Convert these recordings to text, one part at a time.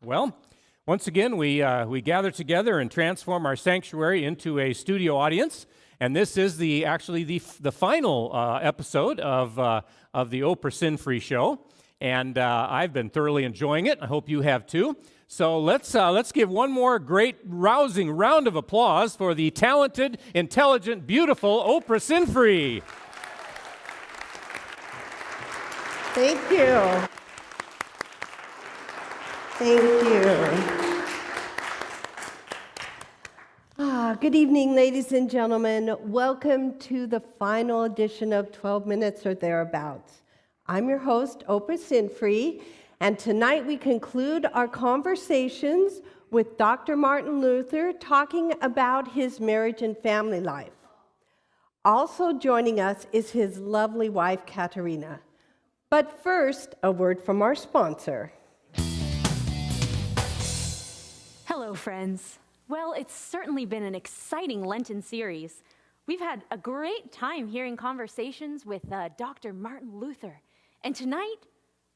Well, once again, we gather together and transform our sanctuary into a studio audience, and this is actually the final episode of the Oprah Sinfree show, and I've been thoroughly enjoying it. I hope you have too. So let's give one more great, rousing round of applause for the talented, intelligent, beautiful Oprah Sinfree. Thank you. Thank you. Good evening, ladies and gentlemen. Welcome to the final edition of 12 Minutes or Thereabouts. I'm your host, Oprah Sinfree, and tonight we conclude our conversations with Dr. Martin Luther talking about his marriage and family life. Also joining us is his lovely wife, Katerina. But first, a word from our sponsor. Hello, friends. Well, it's certainly been an exciting Lenten series. We've had a great time hearing conversations with Dr. Martin Luther. And tonight,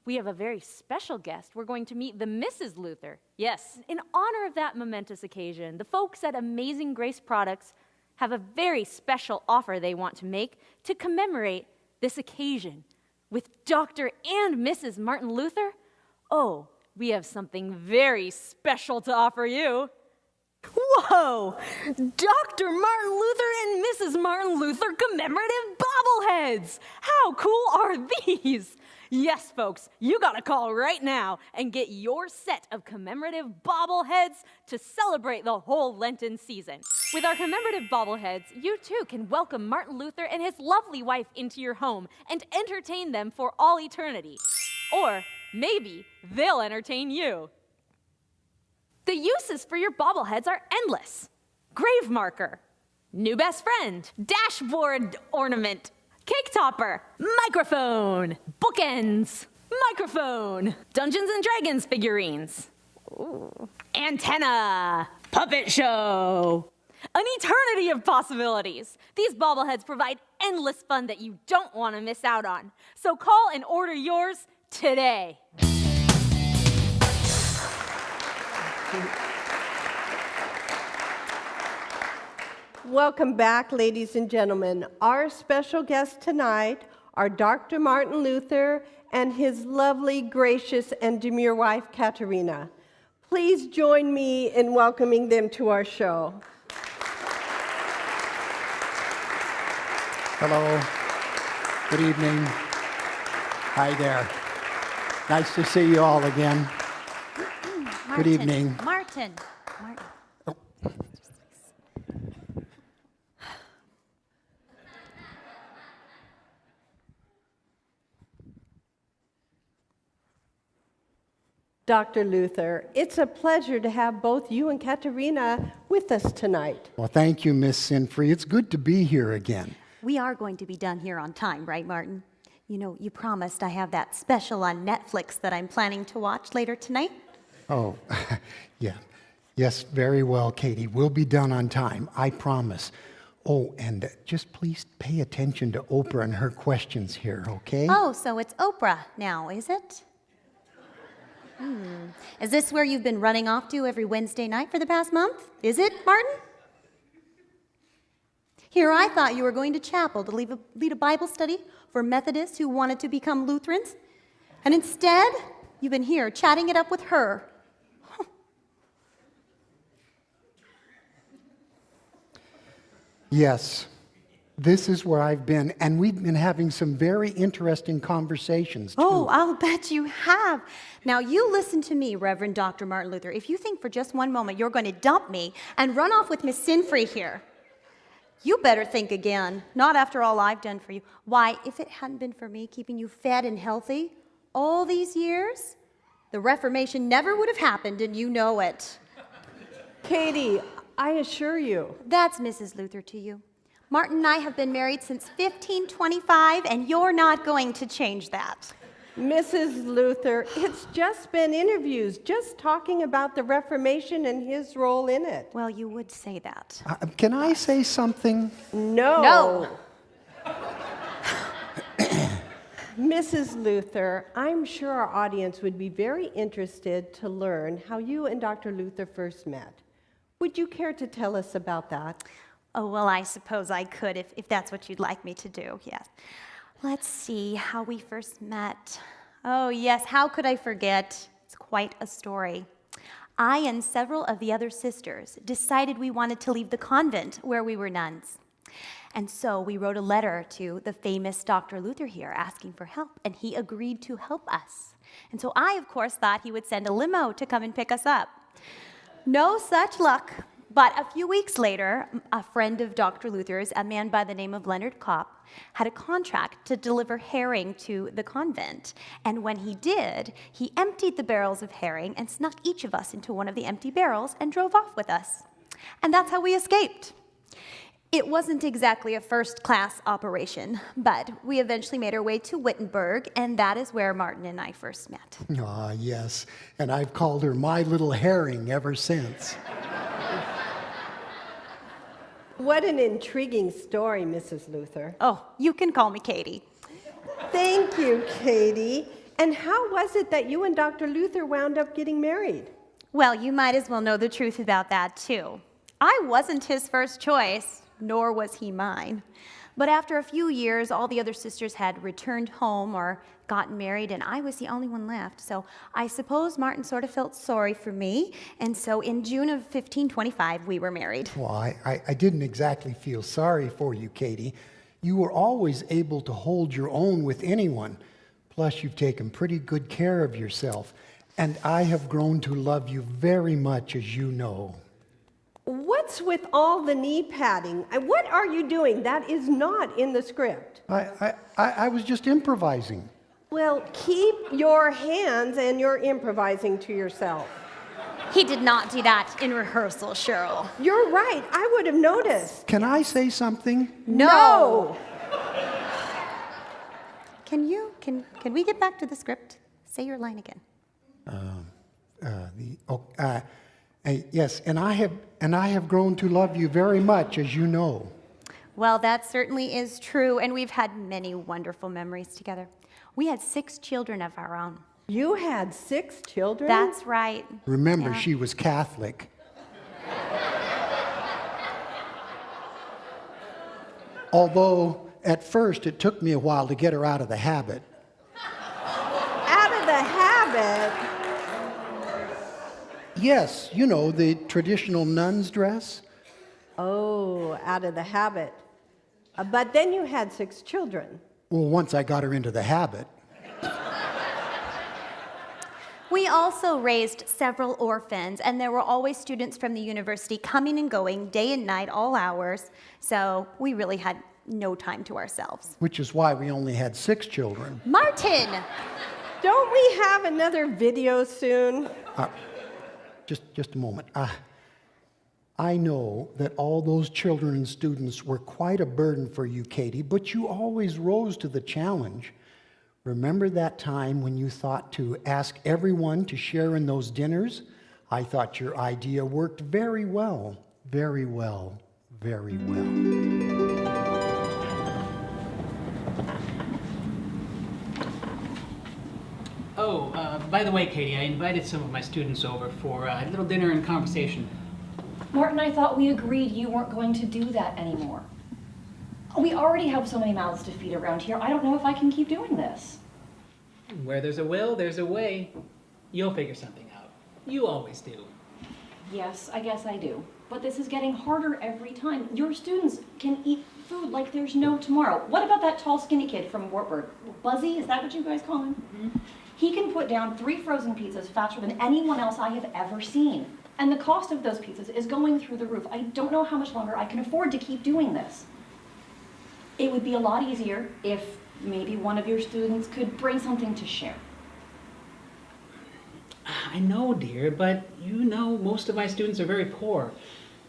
we have a very special guest. We're going to meet the Mrs. Luther. Yes, in honor of that momentous occasion, the folks at Amazing Grace Products have a very special offer they want to make to commemorate this occasion. With Dr. and Mrs. Martin Luther, oh, we have something very special to offer you. Whoa! Dr. Martin Luther and Mrs. Martin Luther commemorative bobbleheads! How cool are these? Yes, folks, you gotta call right now and get your set of commemorative bobbleheads to celebrate the whole Lenten season. With our commemorative bobbleheads, you too can welcome Martin Luther and his lovely wife into your home and entertain them for all eternity. Or maybe they'll entertain you. The uses for your bobbleheads are endless. Grave marker, new best friend, dashboard ornament, cake topper, microphone, bookends, microphone, Dungeons and Dragons figurines, ooh, antenna, puppet show, an eternity of possibilities. These bobbleheads provide endless fun that you don't want to miss out on. So call and order yours today. Welcome back, ladies and gentlemen. Our special guests tonight are Dr. Martin Luther and his lovely, gracious, and demure wife, Katerina. Please join me in welcoming them to our show. Hello. Good evening. Hi there. Nice to see you all again. Martin, good evening. Martin. Oh. Dr. Luther, it's a pleasure to have both you and Katerina with us tonight. Well, thank you, Miss Sinfree. It's good to be here again. We are going to be done here on time, right, Martin? You know, you promised I have that special on Netflix that I'm planning to watch later tonight. Oh, yeah. Yes, very well, Katie. We'll be done on time, I promise. Oh, and just please pay attention to Oprah and her questions here, okay? Oh, so it's Oprah now, is it? Is this where you've been running off to every Wednesday night for the past month? Is it, Martin? Here, I thought you were going to chapel to lead a Bible study for Methodists who wanted to become Lutherans. And instead, you've been here chatting it up with her. Yes, this is where I've been, and we've been having some very interesting conversations, too. Oh, I'll bet you have. Now, you listen to me, Reverend Dr. Martin Luther. If you think for just one moment you're going to dump me and run off with Miss Sinfree here, you better think again. Not after all I've done for you. Why, if it hadn't been for me keeping you fed and healthy all these years, the Reformation never would have happened, and you know it. Katie, I assure you. That's Mrs. Luther to you. Martin and I have been married since 1525, and you're not going to change that. Mrs. Luther, it's just been interviews, just talking about the Reformation and his role in it. Well, you would say that. Can I say something? No. No. Mrs. Luther, I'm sure our audience would be very interested to learn how you and Dr. Luther first met. Would you care to tell us about that? Oh, well, I suppose I could if that's what you'd like me to do, yes. Let's see how we first met. Oh, yes, how could I forget? It's quite a story. I and several of the other sisters decided we wanted to leave the convent where we were nuns. And so we wrote a letter to the famous Dr. Luther here asking for help, and he agreed to help us. And so I, of course, thought he would send a limo to come and pick us up. No such luck. But a few weeks later, a friend of Dr. Luther's, a man by the name of Leonard Kopp, had a contract to deliver herring to the convent. And when he did, he emptied the barrels of herring and snuck each of us into one of the empty barrels and drove off with us. And that's how we escaped. It wasn't exactly a first-class operation, but we eventually made our way to Wittenberg, and that is where Martin and I first met. Ah, yes, and I've called her my little herring ever since. What an intriguing story, Mrs. Luther. Oh, you can call me Katie. Thank you, Katie. And how was it that you and Dr. Luther wound up getting married? Well, you might as well know the truth about that, too. I wasn't his first choice, nor was he mine. But after a few years, all the other sisters had returned home or gotten married, and I was the only one left. So I suppose Martin sort of felt sorry for me, and so in June of 1525, we were married. Well, I didn't exactly feel sorry for you, Katie. You were always able to hold your own with anyone. Plus, you've taken pretty good care of yourself. And I have grown to love you very much, as you know. What's with all the knee padding? What are you doing? That is not in the script. I was just improvising. Well, keep your hands and your improvising to yourself. He did not do that in rehearsal, Cheryl. You're right. I would have noticed. Can I say something? No. Can we get back to the script? Say your line again. Yes, and I have grown to love you very much, as you know. Well, that certainly is true, and we've had many wonderful memories together. We had 6 children of our own. You had 6 children? That's right. Remember, Yeah. she was Catholic. Although, at first, it took me a while to get her out of the habit. Out of the habit? Yes, you know, the traditional nun's dress. Oh, out of the habit. But then you had 6 children. Well, once I got her into the habit. We also raised several orphans, and there were always students from the university coming and going day and night, all hours, so we really had no time to ourselves. Which is why we only had 6 children. Martin! Don't we have another video soon? Just a moment. I know that all those children and students were quite a burden for you, Katie, but you always rose to the challenge. Remember that time when you thought to ask everyone to share in those dinners? I thought your idea worked very well, very well, very well. Oh, by the way, Katie, I invited some of my students over for a little dinner and conversation. Martin, I thought we agreed you weren't going to do that anymore. We already have so many mouths to feed around here. I don't know if I can keep doing this. Where there's a will, there's a way. You'll figure something out. You always do. Yes, I guess I do. But this is getting harder every time. Your students can eat food like there's no tomorrow. What about that tall, skinny kid from Wartburg? Buzzy, is that what you guys call him? Mm-hmm. He can put down 3 frozen pizzas faster than anyone else I have ever seen. And the cost of those pizzas is going through the roof. I don't know how much longer I can afford to keep doing this. It would be a lot easier if maybe one of your students could bring something to share. I know, dear, but you know most of my students are very poor.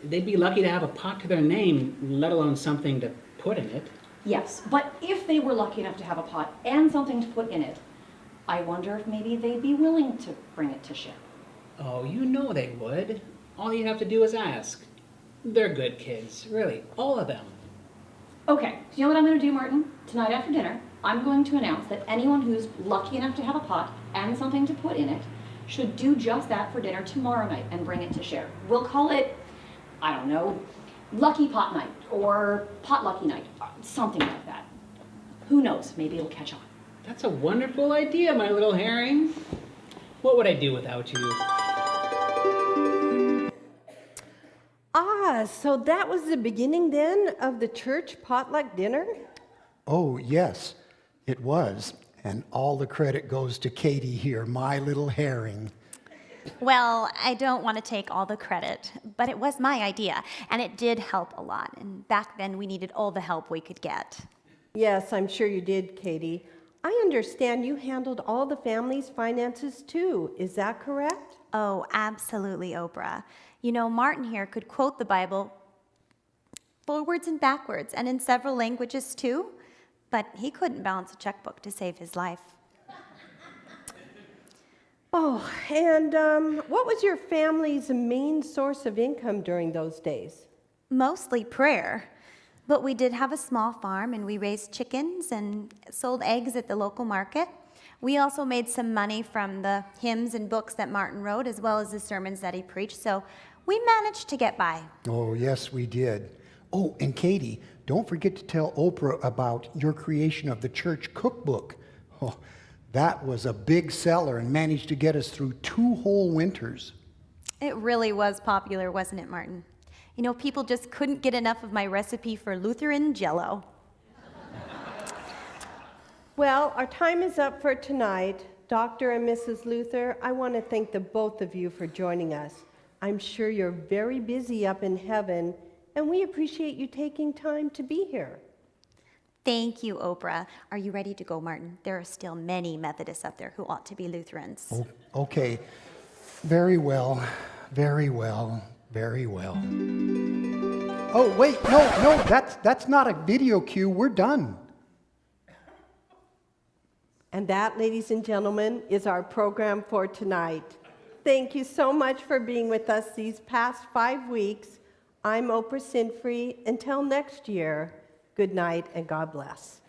They'd be lucky to have a pot to their name, let alone something to put in it. Yes, but if they were lucky enough to have a pot and something to put in it, I wonder if maybe they'd be willing to bring it to share. Oh, you know they would. All you have to do is ask. They're good kids, really, all of them. Okay, so you know what I'm going to do, Martin? Tonight after dinner, I'm going to announce that anyone who's lucky enough to have a pot and something to put in it should do just that for dinner tomorrow night and bring it to share. We'll call it, I don't know, Lucky Pot Night or Pot Lucky Night, something like that. Who knows, maybe it'll catch on. That's a wonderful idea, my little herring. What would I do without you? So that was the beginning then of the church potluck dinner? Oh, yes, it was. And all the credit goes to Katie here, my little herring. Well, I don't want to take all the credit, but it was my idea, and it did help a lot. And back then, we needed all the help we could get. Yes, I'm sure you did, Katie. I understand you handled all the family's finances too. Is that correct? Oh, absolutely, Oprah. You know, Martin here could quote the Bible forwards and backwards, and in several languages too, but he couldn't balance a checkbook to save his life. Oh, and what was your family's main source of income during those days? Mostly prayer. But we did have a small farm, and we raised chickens and sold eggs at the local market. We also made some money from the hymns and books that Martin wrote, as well as the sermons that he preached, so we managed to get by. Oh, yes, we did. Oh, and Katie, don't forget to tell Oprah about your creation of the church cookbook. Oh, that was a big seller and managed to get us through 2 whole winters. It really was popular, wasn't it, Martin? You know, people just couldn't get enough of my recipe for Lutheran Jell-O. Well, our time is up for tonight. Dr. and Mrs. Luther, I want to thank the both of you for joining us. I'm sure you're very busy up in heaven, and we appreciate you taking time to be here. Thank you, Oprah. Are you ready to go, Martin? There are still many Methodists up there who ought to be Lutherans. Oh, okay. Very well. Very well. Very well. Oh, wait, no, that's not a video cue. We're done. And that, ladies and gentlemen, is our program for tonight. Thank you so much for being with us these past 5 weeks. I'm Oprah Sinfree. Until next year, good night and God bless.